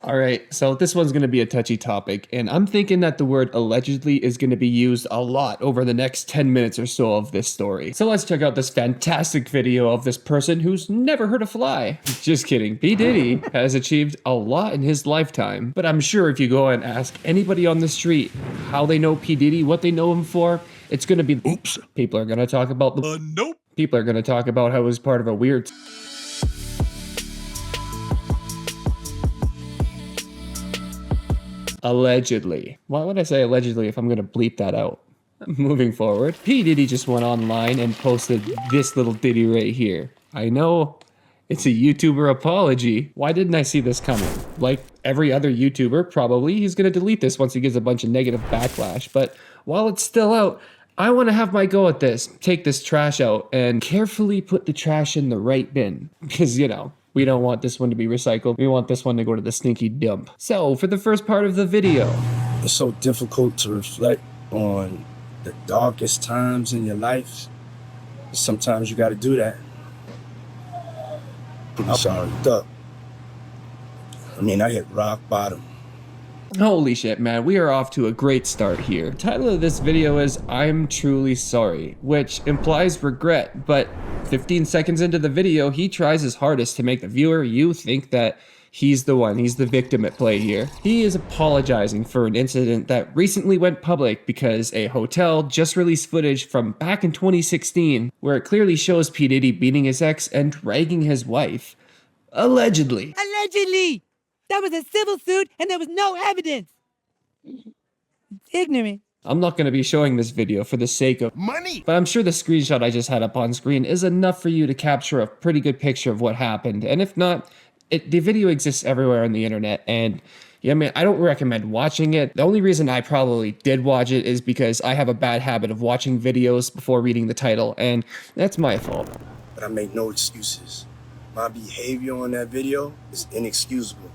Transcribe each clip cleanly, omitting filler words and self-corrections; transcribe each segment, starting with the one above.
All right, so this one's going to be a touchy topic, and I'm thinking that the word allegedly is going to be used a lot over the next 10 minutes or so of this story. So let's check out this fantastic video of this person who's never heard a fly. Just kidding. P. Diddy has achieved a lot in his lifetime, but I'm sure if you go and ask anybody on the street how they know P. Diddy, what they know him for, it's going to be oops. People are going to talk about the nope. People are going to talk about how he was part of a weird allegedly. Why would I say allegedly if I'm going to bleep that out? Moving forward, P. Diddy just went online and posted this little ditty right here. I know it's a YouTuber apology. Why didn't I see this coming? Like every other YouTuber, probably he's going to delete this once he gets a bunch of negative backlash. But while it's still out, I want to have my go at this. Take this trash out and carefully put the trash in the right bin. Because, you know, we don't want this one to be recycled. We want this one to go to the stinky dump. So, for the first part of the video. It's so difficult to reflect on the darkest times in your life. Sometimes you got to do that. I'm sorry, I hit rock bottom. Holy shit, man, we are off to a great start here. The title of this video is I'm Truly Sorry, which implies regret, but 15 seconds into the video, he tries his hardest to make the viewer, you think that he's the victim at play here. He is apologizing for an incident that recently went public because a hotel just released footage from back in 2016 where it clearly shows P. Diddy beating his ex and dragging his wife. Allegedly. Allegedly! That was a civil suit and there was no evidence. It's ignorant. I'm not going to be showing this video for the sake of money, but I'm sure the screenshot I just had up on screen is enough for you to capture a pretty good picture of what happened. And if not, the video exists everywhere on the internet. And yeah, I don't recommend watching it. The only reason I probably did watch it is because I have a bad habit of watching videos before reading the title, and that's my fault. But I make no excuses. My behavior on that video is inexcusable.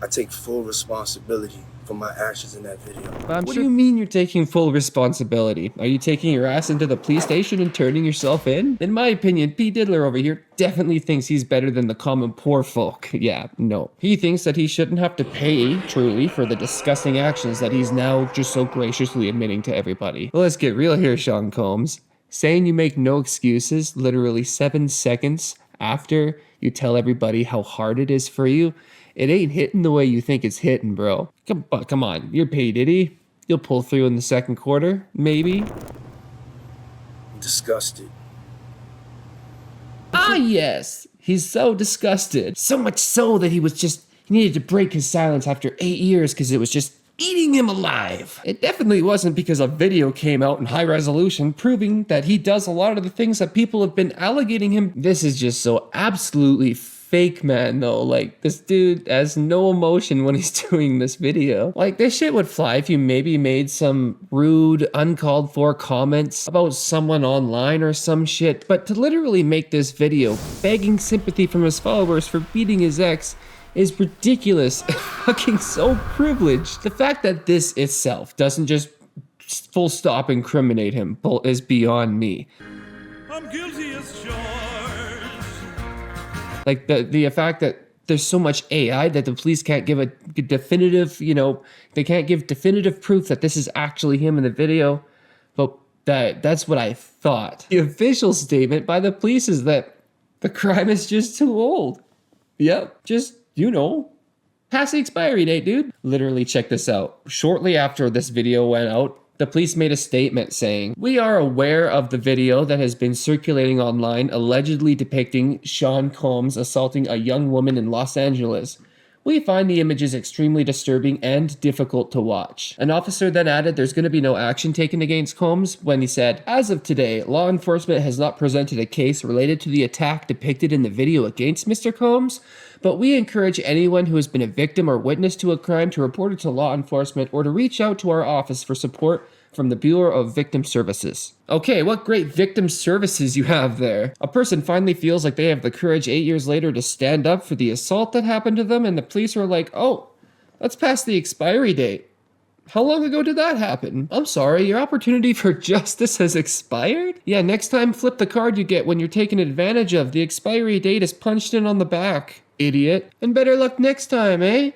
I take full responsibility for my actions in that video. What do you mean you're taking full responsibility? Are you taking your ass into the police station and turning yourself in? In my opinion, P. Diddler over here definitely thinks he's better than the common poor folk. Yeah, no. He thinks that he shouldn't have to pay, truly, for the disgusting actions that he's now just so graciously admitting to everybody. Well, let's get real here, Sean Combs. Saying you make no excuses literally 7 seconds after you tell everybody how hard it is for you, it ain't hitting the way you think it's hitting, bro. Come on, you're P. Diddy. You'll pull through in the second quarter, maybe. I'm disgusted. Ah, yes. He's so disgusted. So much so that he needed to break his silence after 8 years because it was just eating him alive. It definitely wasn't because a video came out in high resolution proving that he does a lot of the things that people have been alleging him. This is just so absolutely fake, man, though. Like, this dude has no emotion when he's doing this video. Like, this shit would fly if you maybe made some rude, uncalled for comments about someone online or some shit, but to literally make this video begging sympathy from his followers for beating his ex is ridiculous. Fucking so privileged. The fact that this itself doesn't just full stop incriminate him is beyond me. I'm guilty as charged. Like the fact that there's so much AI that the police can't give a definitive, they can't give definitive proof that this is actually him in the video. But that's what I thought. The official statement by the police is that the crime is just too old. Yep, just, past the expiry date, dude. Literally, check this out. Shortly after this video went out, the police made a statement saying, "We are aware of the video that has been circulating online allegedly depicting Sean Combs assaulting a young woman in Los Angeles. We find the images extremely disturbing and difficult to watch." An officer then added there's going to be no action taken against Combs when he said, "As of today, law enforcement has not presented a case related to the attack depicted in the video against Mr. Combs, but we encourage anyone who has been a victim or witness to a crime to report it to law enforcement or to reach out to our office for support from the Bureau of Victim Services." Okay, what great victim services you have there. A person finally feels like they have the courage 8 years later to stand up for the assault that happened to them, and the police are like, "Oh, that's past the expiry date. How long ago did that happen? I'm sorry, your opportunity for justice has expired? Yeah, next time flip the card you get when you're taken advantage of. The expiry date is punched in on the back." idiot. And better luck next time, eh?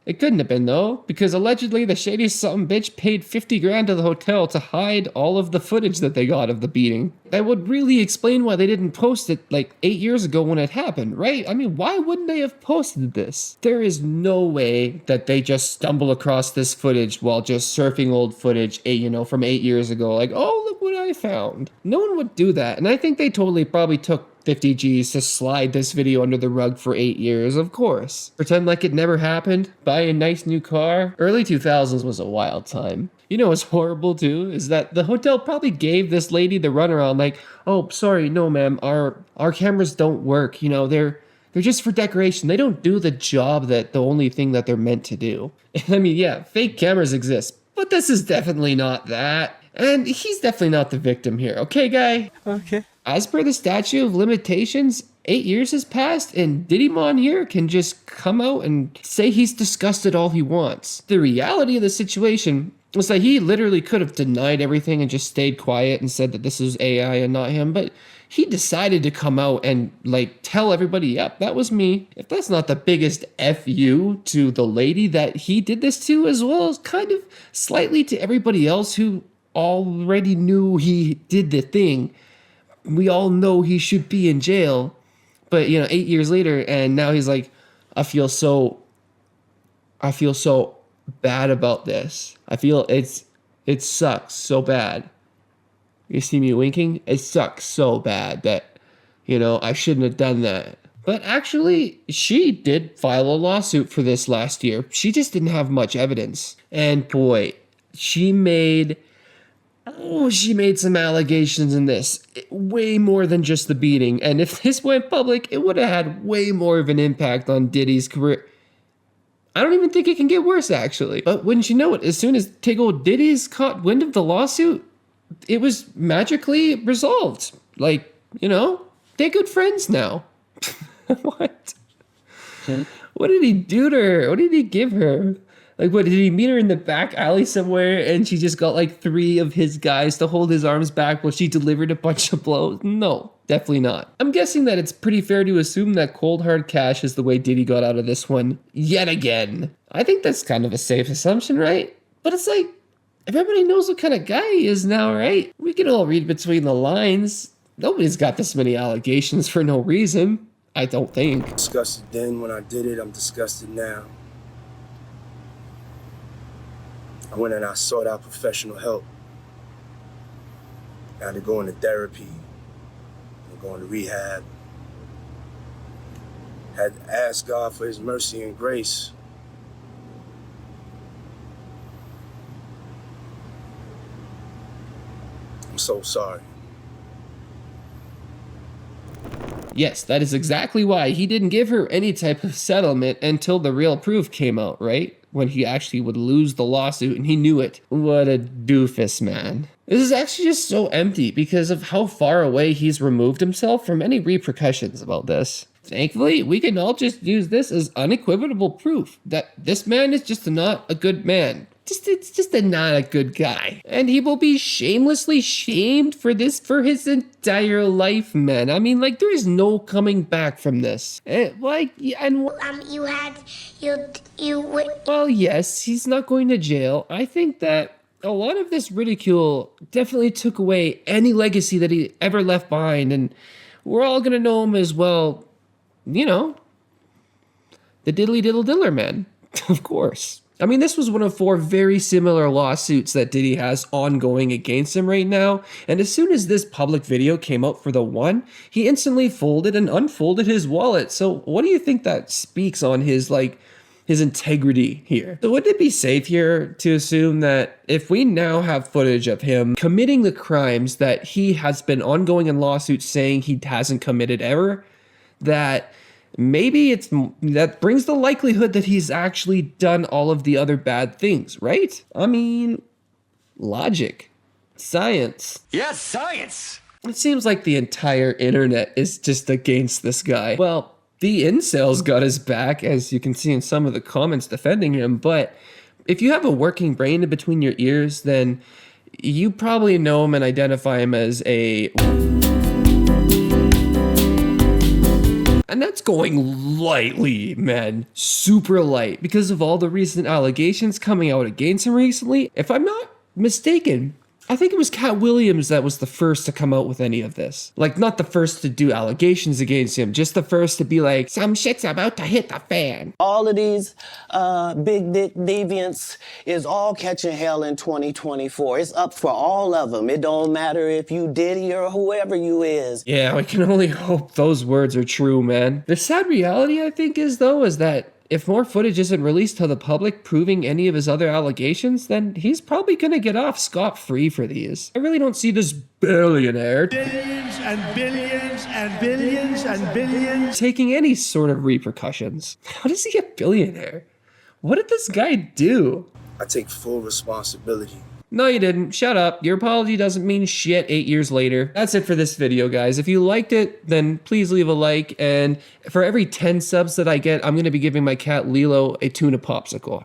It couldn't have been though, because allegedly the shady something bitch paid 50 grand to the hotel to hide all of the footage that they got of the beating. That would really explain why they didn't post it like 8 years ago when it happened, right? I mean, why wouldn't they have posted this? There is no way that they just stumble across this footage while just surfing old footage, from 8 years ago. Like, oh, look what I found. No one would do that. And I think they totally probably took 50 G's to slide this video under the rug for 8 years, of course. Pretend like it never happened, buy a nice new car. Early 2000s was a wild time. You know what's horrible too, is that the hotel probably gave this lady the runaround like, oh, sorry, no ma'am, our cameras don't work, they're just for decoration. They don't do the job that the only thing that they're meant to do. I mean, yeah, fake cameras exist, but this is definitely not that. And he's definitely not the victim here, okay, guy? Okay. As per the statute of limitations, 8 years has passed and Diddy Mon here can just come out and say he's disgusted all he wants. The reality of the situation was that he literally could have denied everything and just stayed quiet and said that this is AI and not him, but he decided to come out and tell everybody, yep, that was me. If that's not the biggest FU to the lady that he did this to, as well as kind of slightly to everybody else who already knew he did the thing. We all know he should be in jail, but 8 years later, and now he's like, I feel so bad about this. I feel it sucks so bad. You see me winking? It sucks so bad that, I shouldn't have done that. But actually, she did file a lawsuit for this last year. She just didn't have much evidence. And boy, she made some allegations in this. Way more than just the beating. And if this went public, it would have had way more of an impact on Diddy's career. I don't even think it can get worse, actually. But wouldn't you know it, as soon as old Diddy's caught wind of the lawsuit, it was magically resolved. They're good friends now. What? What did he do to her? What did he give her? What, did he meet her in the back alley somewhere and she just got 3 of his guys to hold his arms back while she delivered a bunch of blows? No, definitely not. I'm guessing that it's pretty fair to assume that cold hard cash is the way Diddy got out of this one yet again. I think that's kind of a safe assumption, right? But it's everybody knows what kind of guy he is now, right? We can all read between the lines. Nobody's got this many allegations for no reason, I don't think. Disgusted then when I did it, I'm disgusted now. I went and I sought out professional help. I had to go into therapy, and go into rehab. Had to ask God for his mercy and grace. I'm so sorry. Yes, that is exactly why he didn't give her any type of settlement until the real proof came out, right? When he actually would lose the lawsuit, and he knew it. What a doofus, man. This is actually just so empty because of how far away he's removed himself from any repercussions about this. Thankfully, we can all just use this as unequivocal proof that this man is just not a good man. It's just not a good guy. And he will be shamelessly shamed for this for his entire life, man. I mean, there is no coming back from this. Well, yes, he's not going to jail. I think that a lot of this ridicule definitely took away any legacy that he ever left behind. And we're all going to know him as, well, the diddly diddle diller man, of course. I mean, this was one of 4 very similar lawsuits that Diddy has ongoing against him right now. And as soon as this public video came out for the one, he instantly folded and unfolded his wallet. So what do you think that speaks on his integrity here? So wouldn't it be safe here to assume that if we now have footage of him committing the crimes that he has been ongoing in lawsuits saying he hasn't committed ever, that maybe that brings the likelihood that he's actually done all of the other bad things, right? I mean, logic, science. Yes, science! It seems like the entire internet is just against this guy. Well, the incels got his back, as you can see in some of the comments defending him, but if you have a working brain in between your ears, then you probably know him and identify him as a And that's going lightly, man. Super light. Because of all the recent allegations coming out against him recently. If I'm not mistaken, I think it was Cat Williams that was the first to come out with any of this. Like, not the first to do allegations against him, just the first to be like, some shit's about to hit the fan. All of these big dick deviants is all catching hell in 2024. It's up for all of them. It don't matter if you Diddy or whoever you is. Yeah, we can only hope those words are true, man. The sad reality, I think, is that if more footage isn't released to the public proving any of his other allegations, then he's probably gonna get off scot-free for these. I really don't see this billionaire Billions and billions and billions and billions. taking any sort of repercussions. How does he get billionaire? What did this guy do? I take full responsibility. No, you didn't. Shut up. Your apology doesn't mean shit 8 years later. That's it for this video, guys. If you liked it, then please leave a like. And for every 10 subs that I get, I'm going to be giving my cat Lilo a tuna popsicle.